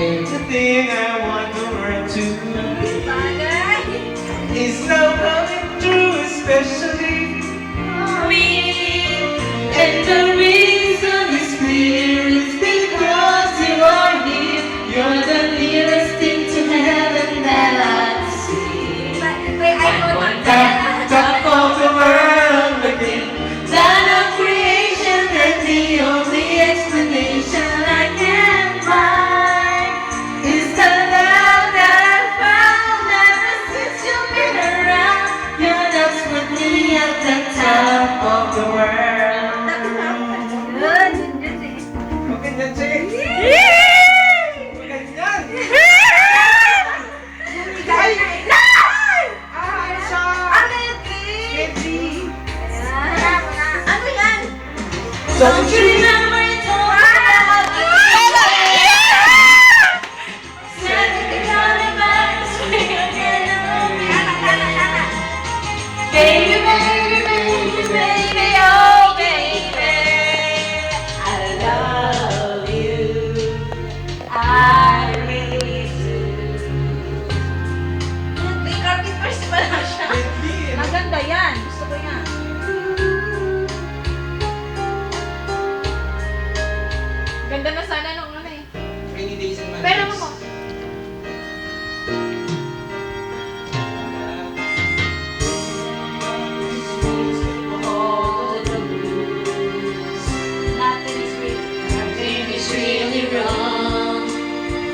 Everything I want the world to is now coming true, especially me. And the reason is clear is because you are here. You're the nearest thing to heaven that I see. I'm on top of the world again. Land of creation and the only explanation I can find is the love that I found ever since you've been around. You're just with me at the top of the world. Ganyan siya. Ganyan. Ay! Ay! Siya! Ano yan? Kedi! Ano yan? Don't you remember it all? Baby, baby, baby, baby, oh baby, I love you, I really do. Carpet first pala siya. Maganda yan. Gusto ko yan. Ganda na sana nung ano eh. Rainy days and Mondays. Pero mo. Nothing is really wrong.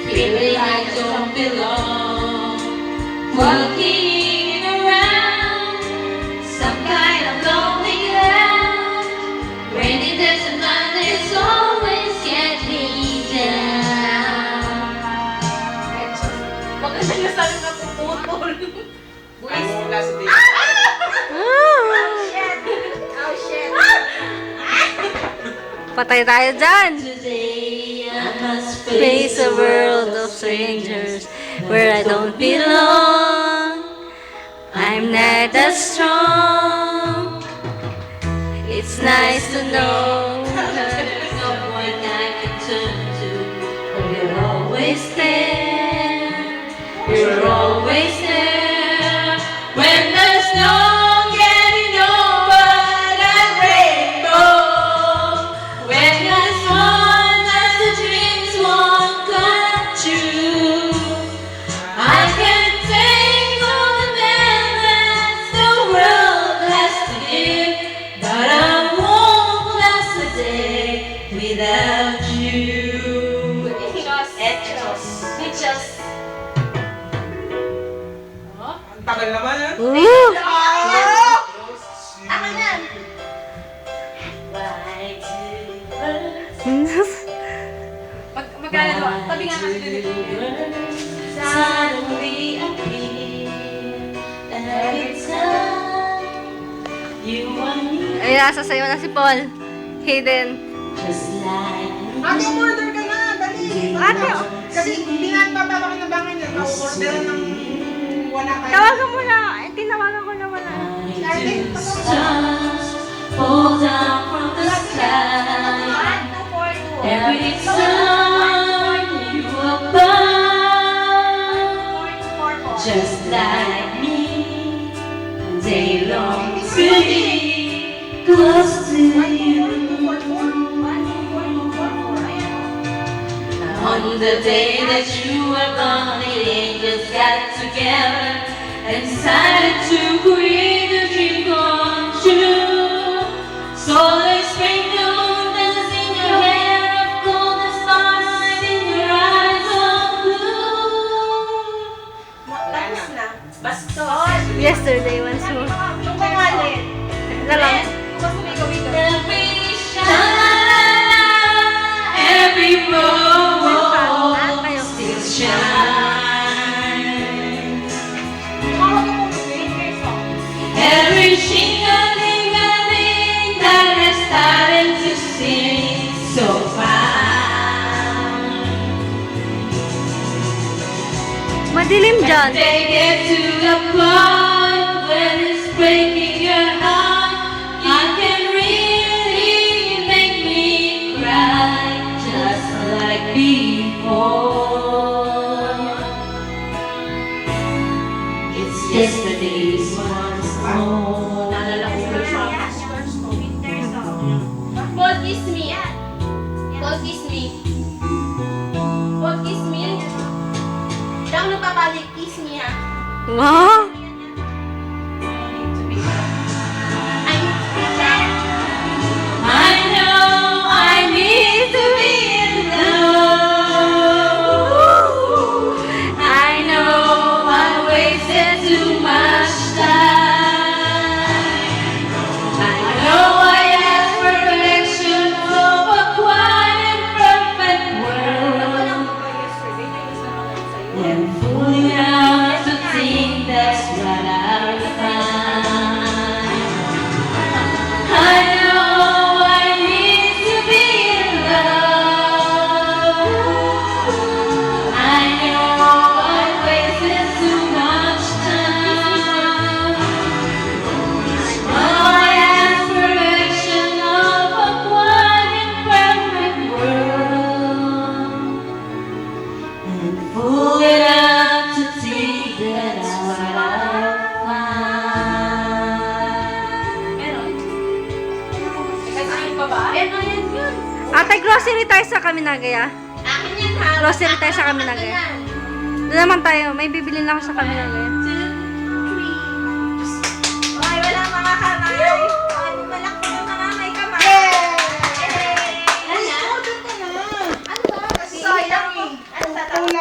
Feeling I don't belong. Walking around some kind of lonely land. Rainy days and Mondays always get me down. Maganda na sana napuputol. Buwis mula sa day. Oh shit. Patay tayo dyan! Today I must Face a world of strangers where I don't belong. I'm not as strong. It's nice to know There's no one I can turn to. You're always there. You're always there. When there's no getting over that rainbow. When there's one that the dreams won't come true. I can take all the memories the world has to give, but I won't last a day without you. Just. Ang tagal naman ah. Woo! Ako na. Why do Magkala doon. Tabi nga kasi dito. suddenly appear every time you want me? Ay, nasa sayo na si Paul. Hayden. Just like Ate, order ka na! Dali! Ate, Kasi hindi na papapakinabangan yan. Order ng wala kayo. Tawagan mo na. Ay, tinawagan ko na wala. I do stars fall down from the sky. Every time you are by, just like me, they long to be close to you. On the day that you were born, the angels got together and decided to create a dream come true. So they sprinkled dance in your hair of gold and starlight in your eyes of blue. Tapos na. Bastos. Yesterday, once more. Yung pangalan. Na lang. Mas may gawin ka. Every sha-la-la-la, every rose still shines. Every shing-a-ling-a-ling that has started to sing so fine. Madilim dyan. They get to the point when it's breaking your heart. You can really make me cry just like before. Oh, kiss me. Oh, kiss me. Siya ang nagpapalik. Kiss me, ha? Wow! I'm prepared. I know I need to be in love. I know I wasted too much time. I know I asked perfection of a quiet and perfect world. And fooling out to think that's what I'll find. I know I need to be in love. I know I wasted too much time. Oh, I ask perfection of a quiet and perfect world. And fool it up to think that's what I'll find. Meron. Kasi pa ba? Meron yan yun. Ate, grocery tayo sa Kaminagaya. Akin yan, ha? Grocery tayo sa Akin Kaminagaya. yan. Doon naman tayo. May bibili na ako sa Kaminagaya. 2, 3. Okay, wala mga kamay. Okay, malaki ng mga may kamay. Ay, Ano? order ka na. Ano ba? Kasi sayang eh. Ano sa Kulang.